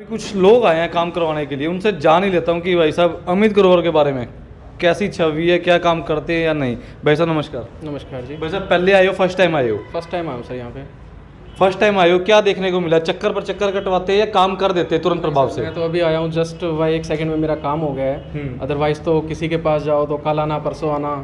कुछ लोग आए हैं काम करवाने के लिए, उनसे जान ही लेता हूँ कि भाई साहब अमित ग्रोवर के बारे में कैसी छवि है, क्या काम करते हैं या नहीं। भाई साहब नमस्कार। नमस्कार जी। भाई साहब पहले आए हो, फर्स्ट टाइम आए हो? फर्स्ट टाइम आया हूँ सर यहाँ पे। फर्स्ट टाइम आए हो, क्या देखने को मिला? चक्कर पर चक्कर कटवाते हैं या काम कर देते हैं तुरंत प्रभाव से? मैं तो अभी आया हूँ जस्ट भाई 1 सेकंड में मेरा काम हो गया है। अदरवाइज तो किसी के पास जाओ तो कल आना परसों आना,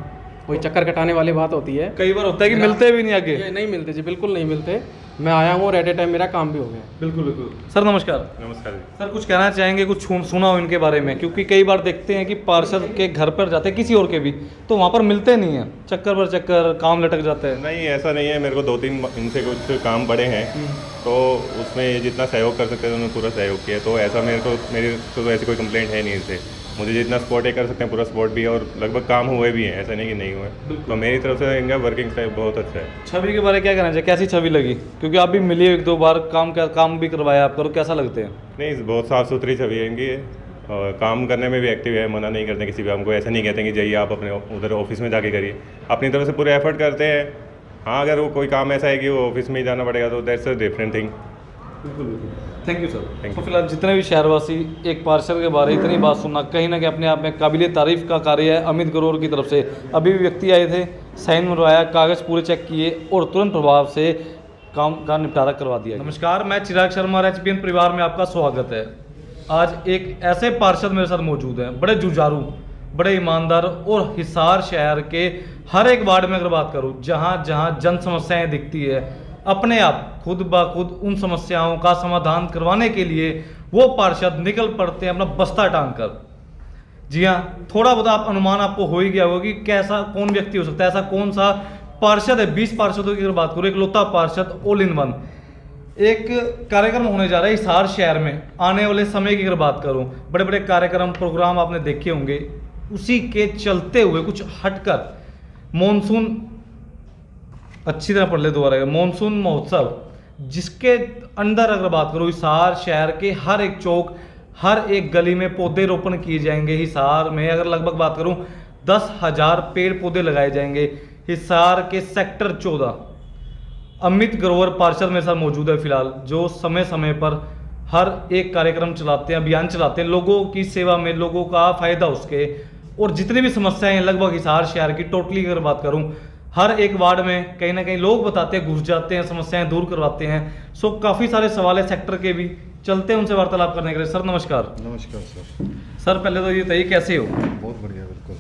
वही चक्कर कटाने वाली बात होती है। कई बार होता है कि मिलते भी नहीं आगे। ये नहीं मिलते जी, बिल्कुल नहीं मिलते। मैं आया हूँ और एट ए टाइम मेरा काम भी हो गया। बिल्कुल बिल्कुल। सर नमस्कार। नमस्कार जी। सर कुछ कहना चाहेंगे, कुछ सुना हो इनके बारे में? क्योंकि कई बार देखते हैं कि पार्षद के घर पर जाते हैं, किसी और के भी, तो वहाँ पर मिलते नहीं हैं, चक्कर पर चक्कर काम लटक जाता है। नहीं ऐसा नहीं है, मेरे को 2-3 इनसे कुछ काम पड़े हैं, तो उसमें जितना सहयोग कर सकते हैं उन्होंने पूरा सहयोग किया। तो ऐसा मेरे तो ऐसी कोई कंप्लेंट है नहीं इनसे। मुझे जितना सपोर्ट कर सकते हैं पूरा सपोर्ट भी है, और लगभग काम हुए भी हैं, ऐसा नहीं कि नहीं हुए। तो मेरी तरफ से इनका वर्किंग स्टाइल बहुत अच्छा है। छवि के बारे में क्या कहना चाहिए, कैसी छवि लगी? क्योंकि आप भी मिले 1-2 बार, काम भी करवाया आपका, तो कैसा लगते हैं? नहीं, बहुत साफ़ सुथरी छवि है इनकी, और काम करने में भी एक्टिव है, मना नहीं करते किसी भी काम को। ऐसा नहीं कहते कि जाइए आप अपने उधर ऑफिस में जाके करिए, अपनी तरफ से पूरे एफर्ट करते हैं। हाँ, अगर वो कोई काम ऐसा है कि वो ऑफिस में ही जाना पड़ेगा तो दैट्स अ डिफरेंट थिंग। बिल्कुल बिल्कुल। Thank you sir. Thank तो you. फिलहाल जितने भी शहरवासी एक पार्षद के बारे इतनी बात सुनना कहीं ना कहीं अपने आप में काबिल तारीफ का कार्य है अमित ग्रोवर की तरफ से। अभी भी व्यक्ति आए थे, साइन मरवाया, कागज़ पूरे चेक किए और तुरंत प्रभाव से काम का निपटारा करवा दिया। नमस्कार, मैं चिराग शर्मा, एचपीएन परिवार में आपका स्वागत है। आज एक ऐसे पार्षद मेरे साथ मौजूद हैं, बड़े जुझारू, बड़े ईमानदार, और हिसार शहर के हर एक वार्ड में अगर बात करूँ, जहाँ जहाँ जन समस्याएँ दिखती है, अपने आप खुद ब खुद उन समस्याओं का समाधान करवाने के लिए वो पार्षद निकल पड़ते हैं अपना बस्ता टांग कर। जी हाँ, थोड़ा बहुत आप अनुमान आपको हो ही गया होगा कि कैसा कौन व्यक्ति हो सकता है, ऐसा कौन सा पार्षद है। 20 पार्षदों की अगर बात करूँ, इकलौता पार्षद ऑल इन वन। एक कार्यक्रम होने जा रहा है हिसार शहर में आने वाले समय की अगर बात करूँ, बड़े बड़े कार्यक्रम प्रोग्राम आपने देखे होंगे, उसी के चलते हुए कुछ हटकर मॉनसून, अच्छी तरह पढ़ ले दोबारा, मॉनसून महोत्सव, जिसके अंदर अगर बात करूँ, हिसार शहर के हर एक चौक, हर एक गली में पौधे रोपण किए जाएंगे। हिसार में अगर लगभग बात करूँ 10,000 पेड़ पौधे लगाए जाएंगे। हिसार के सेक्टर 14 अमित ग्रोवर पार्षद मेरे साथ मौजूद है फिलहाल, जो समय समय पर हर एक कार्यक्रम चलाते हैं, अभियान चलाते हैं लोगों की सेवा में, लोगों का फायदा उसके। और जितनी भी समस्याएं हैं लगभग हिसार शहर की टोटली अगर बात करूं, हर एक वार्ड में कहीं ना कहीं लोग बताते हैं, घुस जाते हैं, समस्याएं दूर करवाते हैं। सो काफ़ी सारे सवाल है सेक्टर के भी, चलते हैं उनसे वार्तालाप करने के लिए। सर नमस्कार। नमस्कार सर। सर पहले तो ये बताइए कैसे हो? बहुत बढ़िया, बिल्कुल।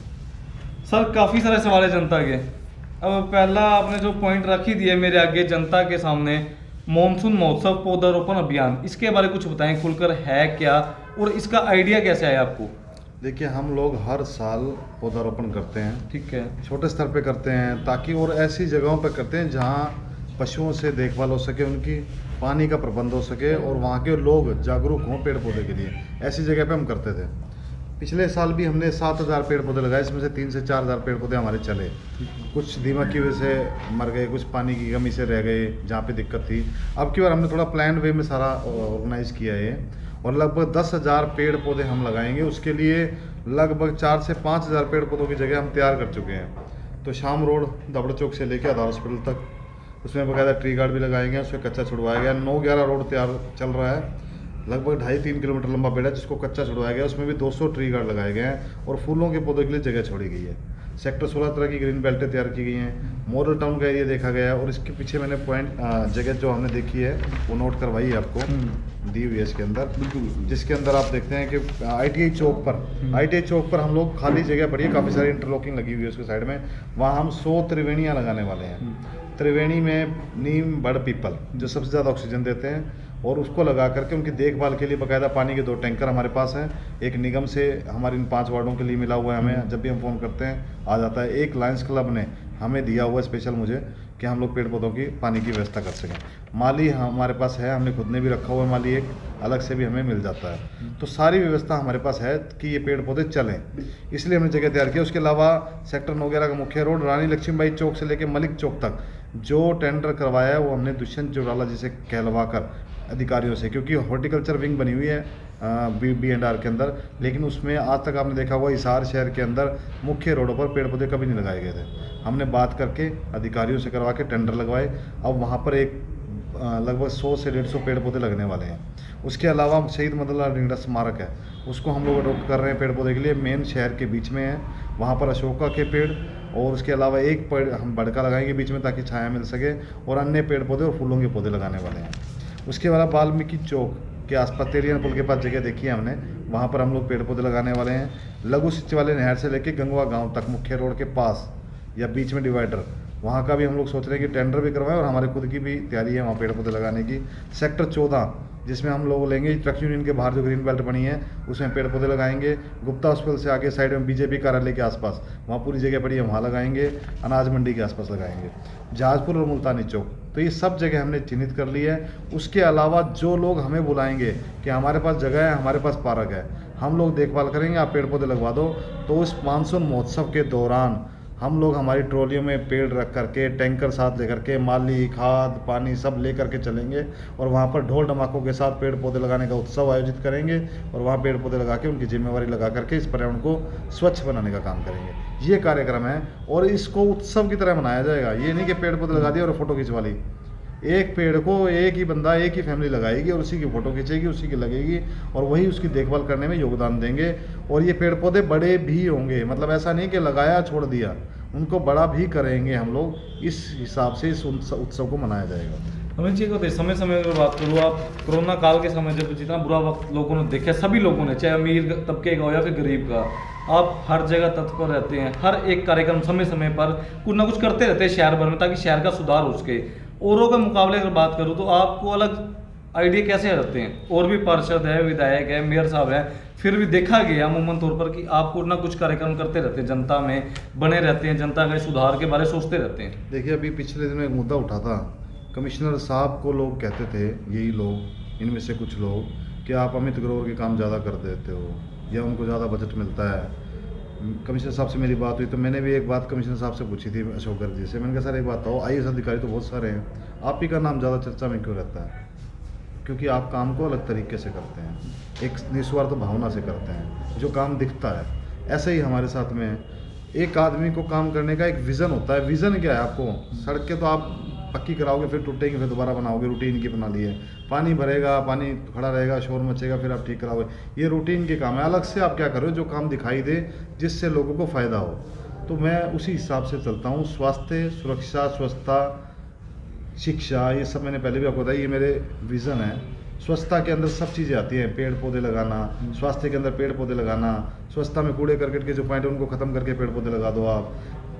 सर काफ़ी सारे सवाल है जनता के। अब पहला आपने जो पॉइंट रखी दिए मेरे आगे जनता के सामने, मॉनसून महोत्सव पौधारोपण अभियान, इसके बारे में कुछ बताएं खुलकर, है क्या और इसका आइडिया कैसे आया आपको? देखिए, हम लोग हर साल पौधारोपण करते हैं। ठीक है। छोटे स्तर पे करते हैं ताकि, और ऐसी जगहों पे करते हैं जहाँ पशुओं से देखभाल हो सके, उनकी पानी का प्रबंध हो सके और वहाँ के लोग जागरूक हों पेड़ पौधे के लिए। ऐसी जगह पे हम करते थे। पिछले साल भी हमने 7,000 पेड़ पौधे लगाए, इसमें से 3 से 4,000 पेड़ पौधे हमारे चले। कुछ दीमक की वजह से मर गए, कुछ पानी की कमी से रह गए जहाँ पे दिक्कत थी। अब की बार हमने थोड़ा प्लान वे में सारा ऑर्गेनाइज किया है, और लगभग 10,000 पेड़ पौधे हम लगाएंगे। उसके लिए लगभग 4 से 5,000 पेड़ पौधों की जगह हम तैयार कर चुके हैं। तो शाम रोड दाबड़ चौक से लेकर आधार हॉस्पिटल तक, उसमें बकायदा ट्री गार्ड भी लगाएंगे, उसमें कच्चा छुड़वाया गया। 9-11 रोड तैयार चल रहा है, लगभग 2.5-3 किलोमीटर लंबा पेड़ है जिसको कच्चा छुड़वाया गया, उसमें भी 200 ट्री गार्ड लगाए गए हैं, और फूलों के पौधों के लिए जगह छोड़ी गई है। सेक्टर 16 तरह की ग्रीन बेल्टें तैयार की गई हैं। मॉडल टाउन का एरिया देखा गया है, और इसके पीछे मैंने पॉइंट जगह जो हमने देखी है वो नोट करवाई है आपको, दी हुई है इसके अंदर, जिसके अंदर आप देखते हैं कि ITI चौक पर हम लोग खाली जगह पड़ी है, काफ़ी सारी इंटरलॉकिंग लगी हुई है उसके साइड में, वहाँ हम 100 त्रिवेणियाँ लगाने वाले हैं। त्रिवेणी में नीम, बड़, पीपल जो सबसे ज़्यादा ऑक्सीजन देते हैं, और उसको लगा करके उनकी देखभाल के लिए बाकायदा पानी के 2 टैंकर हमारे पास हैं। एक निगम से हमारे इन 5 वार्डों के लिए मिला हुआ है, हमें जब भी हम फ़ोन करते हैं आ जाता है। एक लायंस क्लब ने हमें दिया हुआ है स्पेशल मुझे, कि हम लोग पेड़ पौधों की पानी की व्यवस्था कर सकें। माली हमारे पास है, हमने खुद ने भी रखा हुआ है माली, एक अलग से भी हमें मिल जाता है। तो सारी व्यवस्था हमारे पास है कि ये पेड़ पौधे चलें, इसलिए हमने जगह तैयार की। उसके अलावा सेक्टर 9-11 का मुख्य रोड रानी लक्ष्मीबाई चौक से लेकर मलिक चौक तक जो टेंडर करवाया है वो हमने दुष्यंत चौटाला जी से कहलवा कर अधिकारियों से, क्योंकि हॉर्टिकल्चर विंग बनी हुई है B&R के अंदर, लेकिन उसमें आज तक आपने देखा हुआ हिसार शहर के अंदर मुख्य रोडों पर पेड़ पौधे कभी नहीं लगाए गए थे। हमने बात करके अधिकारियों से करवा के टेंडर लगवाए। अब वहाँ पर एक लगभग 100 से 150 पेड़ पौधे लगने वाले हैं। उसके अलावा शहीद मदनलाल ढींगरा स्मारक है, उसको हम लोग अडोप्ट कर रहे हैं पेड़ पौधे के लिए। मेन शहर के बीच में है, वहाँ पर अशोका के पेड़ और उसके अलावा एक पेड़ हम बड़का लगाएंगे बीच में ताकि छाया मिल सके, और अन्य पेड़ पौधे और फूलों के पौधे लगाने वाले हैं। उसके अलावा वाल्मीकि चौक के आसपास तेलियन पुल के पास जगह देखी है हमने, वहाँ पर हम लोग पेड़ पौधे लगाने वाले हैं। लघु सिंचाई वाले नहर से लेकर गंगवा गांव तक मुख्य रोड के पास या बीच में डिवाइडर, वहाँ का भी हम लोग सोच रहे हैं कि टेंडर भी करवाएं और हमारे खुद की भी तैयारी है वहाँ पेड़ पौधे लगाने की। सेक्टर 14 जिसमें हम लोग लेंगे ट्रक यूनियन के बाहर जो ग्रीन बेल्ट बनी है उसमें पेड़ पौधे लगाएंगे। गुप्ता हॉस्पिटल से आगे साइड में बीजेपी कार्यालय के आसपास वहाँ पूरी जगह पड़ी है, वहाँ लगाएंगे। अनाज मंडी के आसपास लगाएंगे, जहाजपुर और मुल्तानी चौक, तो ये सब जगह हमने चिन्हित कर ली है। उसके अलावा जो लोग हमें बुलाएंगे कि हमारे पास जगह है, हमारे पास पार्क है, हम लोग देखभाल करेंगे, आप पेड़ पौधे लगवा दो, तो उस मानसून महोत्सव के दौरान हम लोग हमारी ट्रॉलियों में पेड़ रख करके, टैंकर साथ लेकर के, माली, खाद, पानी सब ले करके चलेंगे और वहाँ पर ढोल ढमाकों के साथ पेड़ पौधे लगाने का उत्सव आयोजित करेंगे और वहाँ पेड़ पौधे लगा के उनकी जिम्मेवारी लगा करके इस पर्यावरण को स्वच्छ बनाने का काम करेंगे। ये कार्यक्रम है और इसको उत्सव की तरह मनाया जाएगा। ये नहीं कि पेड़ पौधे लगा दिए और फोटो खिंचवा ली। एक पेड़ को एक ही बंदा, एक ही फैमिली लगाएगी और उसी की फ़ोटो खींचेगी, उसी की लगेगी और वही उसकी देखभाल करने में योगदान देंगे। और ये पेड़ पौधे बड़े भी होंगे, मतलब ऐसा नहीं कि लगाया छोड़ दिया, उनको बड़ा भी करेंगे हम लोग। इस हिसाब से इस उत्सव को मनाया जाएगा। अमित जी को समय समय अगर बात करूँ, आप कोरोना काल के समय जब जितना बुरा वक्त लोगों ने देखा, सभी लोगों ने, चाहे अमीर तबके का हो या फिर गरीब का, आप हर जगह तत्पर रहते हैं, हर एक कार्यक्रम समय समय पर कुछ ना कुछ करते रहते हैं शहर भर में ताकि शहर का सुधार हो सके। औरों के मुकाबले अगर बात करूँ तो आपको अलग आइडिया कैसे रहते हैं? और भी पार्षद है, विधायक है, मेयर साहब है, फिर भी देखा गया अमूमन तौर पर कि आप कुछ ना कुछ कार्यक्रम करते रहते हैं, जनता में बने रहते हैं, जनता के सुधार के बारे में सोचते रहते हैं। देखिए, अभी पिछले दिनों एक मुद्दा उठा था, कमिश्नर साहब को लोग कहते थे, यही लोग, इनमें से कुछ लोग, कि आप अमित ग्रोवर के काम ज़्यादा कर देते हो या उनको ज़्यादा बजट मिलता है। कमिश्नर साहब से मेरी बात हुई तो मैंने भी एक बात कमिश्नर साहब से पूछी थी, अशोक गर्ग जी से। मैंने कहा सर एक बात हो, IAS अधिकारी तो बहुत सारे हैं, आप ही का नाम ज़्यादा चर्चा में क्यों रहता है? क्योंकि आप काम को अलग तरीके से करते हैं, एक निस्वार्थ भावना से करते हैं, जो काम दिखता है। ऐसे ही हमारे साथ में एक आदमी को काम करने का एक विज़न होता है। विज़न क्या है? आपको सड़कें तो आप पक्की कराओगे, फिर टूटेंगे, फिर दोबारा बनाओगे, रूटीन की बना ली है। पानी भरेगा, पानी खड़ा रहेगा, शोर मचेगा, फिर आप ठीक कराओगे, ये रूटीन के काम है। अलग से आप क्या करो, जो काम दिखाई दे, जिससे लोगों को फ़ायदा हो। तो मैं उसी हिसाब से चलता हूँ। स्वास्थ्य, सुरक्षा, स्वच्छता, शिक्षा, ये सब मैंने पहले भी आपको बताया, ये मेरे विज़न है। स्वच्छता के अंदर सब चीज़ें आती हैं, पेड़ पौधे लगाना, स्वास्थ्य के अंदर पेड़ पौधे लगाना, स्वच्छता में कूड़े करकट के जो पॉइंट है उनको ख़त्म करके पेड़ पौधे लगा दो आप।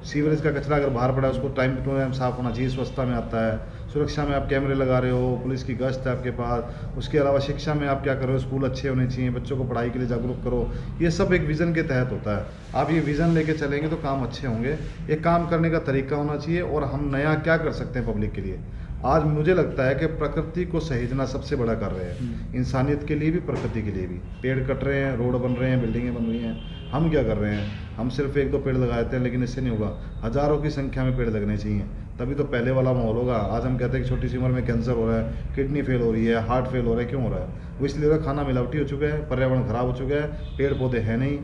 सीवरेज का कचरा अगर बाहर पड़ा है उसको टाइम टू टाइम साफ़ होना चाहिए, स्वच्छता में आता है। सुरक्षा में आप कैमरे लगा रहे हो, पुलिस की गश्त है आपके पास। उसके अलावा शिक्षा में आप क्या कर रहे हो, स्कूल अच्छे होने चाहिए, बच्चों को पढ़ाई के लिए जागरूक करो। ये सब एक विज़न के तहत होता है। आप ये विज़न लेके चलेंगे तो काम अच्छे होंगे। एक काम करने का तरीका होना चाहिए और हम नया क्या कर सकते हैं पब्लिक के लिए। आज मुझे लगता है कि प्रकृति को सहेजना सबसे बड़ा कार्य है, इंसानियत के लिए भी, प्रकृति के लिए भी। पेड़ कट रहे हैं, रोड बन रहे हैं, बिल्डिंगें बन रही हैं, हम क्या कर रहे हैं? हम सिर्फ 1-2 पेड़ लगा देते हैं, लेकिन इससे नहीं होगा। हज़ारों की संख्या में पेड़ लगने चाहिए, तभी तो पहले वाला माहौल होगा। आज हम कहते हैं कि छोटी सी उम्र में कैंसर हो रहा है, किडनी फेल हो रही है, हार्ट फेल हो रहा है। क्यों हो रहा है? वो इसलिए हो रहा है, खाना मिलावटी हो चुका है, पर्यावरण खराब हो चुका है, पेड़ पौधे हैं नहीं।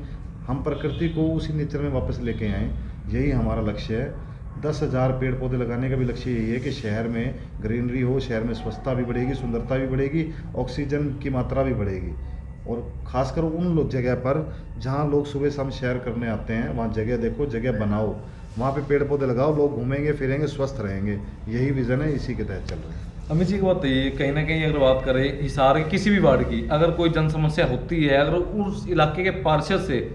हम प्रकृति को उसी नेचर में वापस लेके आएँ, यही हमारा लक्ष्य है। 10,000 पेड़ पौधे लगाने का भी लक्ष्य यही है कि शहर में ग्रीनरी हो, शहर में स्वच्छता भी बढ़ेगी, सुंदरता भी बढ़ेगी, ऑक्सीजन की मात्रा भी बढ़ेगी। और ख़ासकर उन जगह पर जहाँ लोग सुबह शाम सैर करने आते हैं, वहाँ जगह देखो, जगह बनाओ, वहाँ पे पेड़ पौधे लगाओ, लोग घूमेंगे फिरेंगे, स्वस्थ रहेंगे। यही विज़न है, इसी के तहत चल रहे हैं। अमित जी की बात ये कहीं ना कहीं अगर बात करें हिसार की किसी भी वार्ड की, अगर कोई जन समस्या होती है, अगर उस इलाके के पार्षद से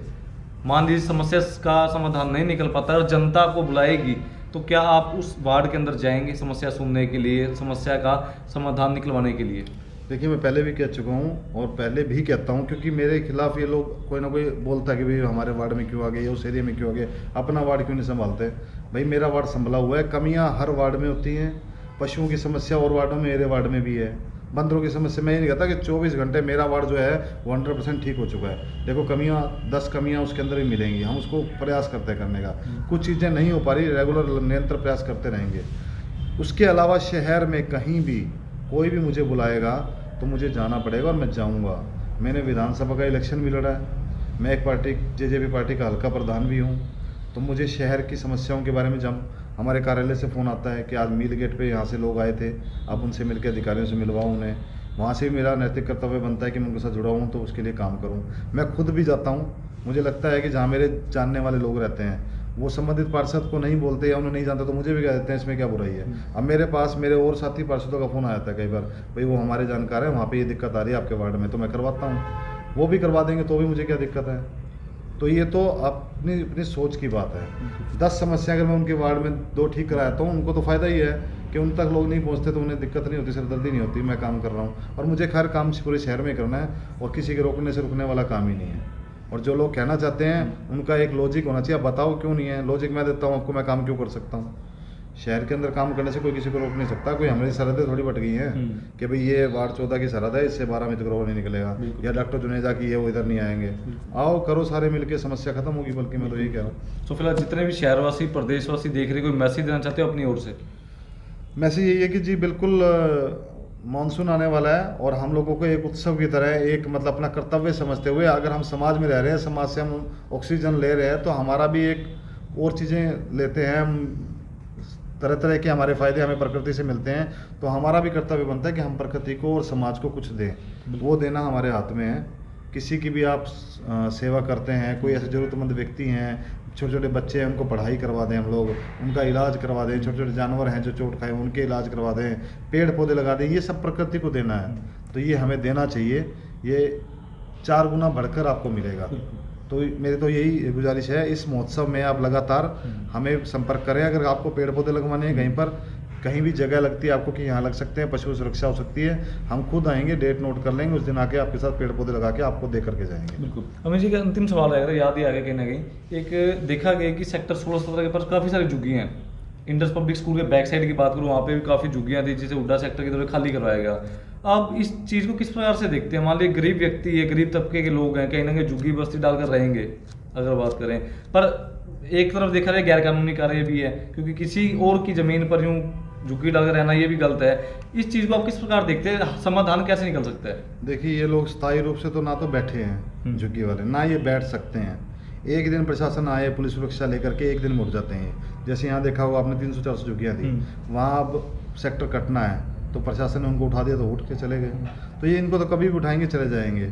मान लीजिए समस्या का समाधान नहीं निकल पाता और जनता को बुलाएगी, तो क्या आप उस वार्ड के अंदर जाएंगे समस्या सुनने के लिए, समस्या का समाधान निकलवाने के लिए? देखिए, मैं पहले भी कह चुका हूँ और पहले भी कहता हूँ, क्योंकि मेरे खिलाफ ये लोग कोई ना कोई बोलता है कि भाई हमारे वार्ड में क्यों आ गए या उस एरिया में क्यों आ गए, अपना वार्ड क्यों नहीं संभालते। भाई मेरा वार्ड संभला हुआ है, कमियाँ हर वार्ड में होती हैं। पशुओं की समस्या और वार्डों में, मेरे वार्ड में भी है। बंदरों की समस्या, मैं ये नहीं कहता कि 24 घंटे मेरा वार्ड जो है वो 100% ठीक हो चुका है। देखो, कमियाँ 10 कमियाँ उसके अंदर भी मिलेंगी, हम उसको प्रयास करते करने का। कुछ चीज़ें नहीं हो पा रही, रेगुलर निरंतर प्रयास करते रहेंगे। उसके अलावा शहर में कहीं भी कोई भी मुझे बुलाएगा तो मुझे जाना पड़ेगा और मैं जाऊंगा। मैंने विधानसभा का इलेक्शन भी लड़ा है, मैं एक पार्टी JJP पार्टी का हल्का प्रधान भी हूं, तो मुझे शहर की समस्याओं के बारे में जब हमारे कार्यालय से फ़ोन आता है कि आज मील गेट पे यहाँ से लोग आए थे, आप उनसे मिलकर अधिकारियों से मिलवाओ उन्हें, वहाँ से भी मेरा नैतिक कर्तव्य बनता है कि मैं उनके साथ जुड़ा हूँ तो उसके लिए काम करूँ। मैं खुद भी जाता हूँ, मुझे लगता है कि जहाँ मेरे जानने वाले लोग रहते हैं वो संबंधित पार्षद को नहीं बोलते या उन्हें नहीं जानते तो मुझे भी कह देते हैं इसमें क्या बुराई है। अब मेरे पास मेरे और साथी पार्षदों का फ़ोन आया था कई बार, भाई वो हमारे जानकार है, वहाँ पे ये दिक्कत आ रही है आपके वार्ड में, तो मैं करवाता हूँ, वो भी करवा देंगे तो भी मुझे क्या दिक्कत है। तो ये तो अपनी अपनी सोच की बात है। 10 समस्या अगर मैं उनके वार्ड में 2 ठीक कराता हूँ उनको तो फ़ायदा ही है कि उन तक लोग नहीं पहुँचते तो उन्हें दिक्कत नहीं होती, सिरदर्दी नहीं होती, मैं काम कर रहा हूँ और मुझे खैर काम पूरे शहर में करना है और किसी के रोकने से रुकने वाला काम ही नहीं है। और जो लोग कहना चाहते हैं उनका एक लॉजिक होना चाहिए, आप बताओ क्यों नहीं है, लॉजिक मैं देता हूँ आपको, मैं काम क्यों कर सकता हूँ। शहर के अंदर काम करने से कोई किसी को रोक नहीं सकता, कोई हमारी सरहदें थोड़ी बट गई हैं कि भाई ये वार्ड 14 की सरहद है, इससे 12 मित्र नहीं निकलेगा, या डॉक्टर जुनेजा की है वो इधर नहीं आएंगे। आओ करो सारे मिलके, समस्या खत्म होगी, बल्कि मैं तो यही कह रहा हूँ। तो फिलहाल जितने भी शहरवासी प्रदेशवासी देख रहे, कोई मैसेज देना चाहते हो अपनी ओर से? मैसेज यही है कि जी बिल्कुल मानसून आने वाला है और हम लोगों को एक उत्सव की तरह एक मतलब अपना कर्तव्य समझते हुए अगर हम समाज में रह रहे हैं, समाज से हम ऑक्सीजन ले रहे हैं तो हमारा भी एक और चीज़ें लेते हैं हम, तरह तरह के हमारे फ़ायदे हमें प्रकृति से मिलते हैं, तो हमारा भी कर्तव्य बनता है कि हम प्रकृति को और समाज को कुछ दें। वो देना हमारे हाथ में है। किसी की भी आप सेवा करते हैं, कोई ऐसे ज़रूरतमंद व्यक्ति हैं, छोटे छोटे बच्चे हैं, उनको पढ़ाई करवा दें हम लोग, उनका इलाज करवा दें, छोटे छोटे जानवर हैं जो चोट खाए उनके इलाज करवा दें, पेड़ पौधे लगा दें, ये सब प्रकृति को देना है। तो ये हमें देना चाहिए, ये 4 गुना बढ़कर आपको मिलेगा। तो मेरी तो यही गुजारिश है, इस महोत्सव में आप लगातार हमें संपर्क करें। अगर आपको पेड़ पौधे लगवाने हैं कहीं पर, कहीं भी जगह लगती है आपको कि यहाँ लग सकते हैं, पशु सुरक्षा हो सकती है, हम खुद आएंगे, डेट नोट कर लेंगे, उस दिन आके आपके साथ पेड़ पौधे लगा के आपको दे करके जाएंगे। बिल्कुल। अमित जी का अंतिम सवाल है, अगर याद ही आ गया कहीं ना कहीं, एक देखा गया कि सेक्टर 16-17 के पास काफ़ी सारी झुग्गियाँ हैं। इंडस पब्लिक स्कूल के बैक साइड की बात करूँ, वहाँ पे भी काफ़ी झुग्गियाँ थी जिसे हुड्डा सेक्टर की तरफ खाली करवाया गया। आप इस चीज़ को किस प्रकार से देखते हैं? मान लीजिए गरीब व्यक्ति है, गरीब तबके के लोग हैं, कहीं ना कहीं झुग्गी बस्ती डालकर रहेंगे अगर बात करें, पर एक तरफ देखा जाए गैर कानूनी कार्य भी है, क्योंकि किसी और की ज़मीन पर यूँ झुग्गी डालकर रहना ये भी गलत है। इस चीज़ को आप किस प्रकार देखते हैं? समाधान कैसे निकल सकता है? देखिए, ये लोग स्थायी रूप से तो ना तो बैठे हैं झुग्गी वाले, ना ये बैठ सकते हैं। एक दिन प्रशासन आए, पुलिस सुरक्षा लेकर के एक दिन मुड़ जाते हैं। जैसे यहाँ देखा होगा आपने 300-400 झुग्गियाँ थी, वहाँ अब सेक्टर कटना है तो प्रशासन ने उनको उठा दिया तो उठ के चले गए। तो ये इनको तो कभी भी उठाएंगे चले जाएंगे।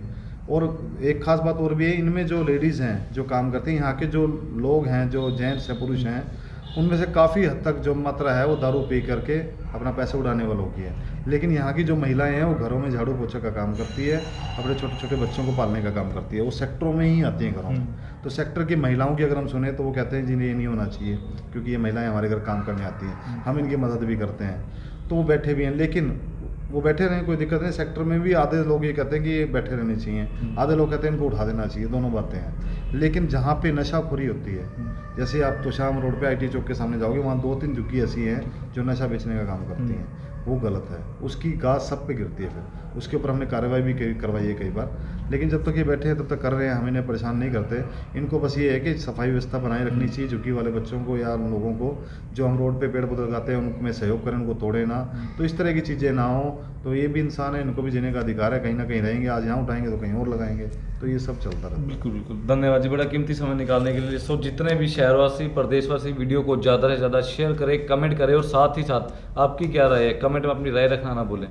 और एक खास बात और भी है, इनमें जो लेडीज़ हैं जो काम करती हैं, यहाँ के जो लोग हैं, जो जेंट्स हैं, पुरुष हैं, उनमें से काफ़ी हद तक जो मात्रा है वो दारू पी करके अपना पैसा उड़ाने वालों की है। लेकिन यहाँ की जो महिलाएं हैं वो घरों में झाड़ू पोछा का काम करती है, अपने छोटे छोटे बच्चों को पालने का काम करती है, वो सेक्टरों में ही आती हैं घरों में। तो सेक्टर की महिलाओं की अगर हम सुने तो वो कहते हैं जी ये नहीं होना चाहिए, क्योंकि ये महिलाएं हमारे घर काम करने आती हैं, हम इनकी मदद भी करते हैं। तो वो बैठे भी हैं, लेकिन वो बैठे रहें कोई दिक्कत नहीं। सेक्टर में भी आधे लोग ये कहते हैं कि ये बैठे रहने चाहिए, आधे लोग कहते हैं इनको उठा देना चाहिए, दोनों बातें हैं। लेकिन जहाँ पे नशाखोरी होती है, जैसे आप तोशाम रोड पे IT चौक के सामने जाओगे, वहाँ 2-3 झुग्गी ऐसी हैं जो नशा बेचने का काम करती हैं, वो गलत है। उसकी गाज सब पे गिरती है, फिर उसके ऊपर हमने कार्रवाई भी करवाई है कई बार। लेकिन जब तक ये बैठे हैं तब तक कर रहे हैं, हम इन्हें परेशान नहीं करते। इनको बस ये है कि सफाई व्यवस्था बनाए रखनी चाहिए, झुग्गी वाले बच्चों को या उन लोगों को जो हम रोड पे पेड़ पौधे लगाते हैं उनमें सहयोग करें, उनको तोड़े ना। तो इस तरह की चीज़ें ना हो। तो ये भी इंसान है, इनको भी जीने का अधिकार है, कहीं ना कहीं रहेंगे, आज यहाँ उठाएंगे तो कहीं और लगाएंगे, तो ये सब चलता रहता है। बिल्कुल बिल्कुल, धन्यवाद जी, बड़ा कीमती समय निकालने के लिए। सो जितने भी शहरवासी प्रदेशवासी वीडियो को ज़्यादा से ज़्यादा शेयर करें, कमेंट करें, और साथ ही साथ आपकी क्या राय है कमेंट में अपनी राय रखना ना भूलें।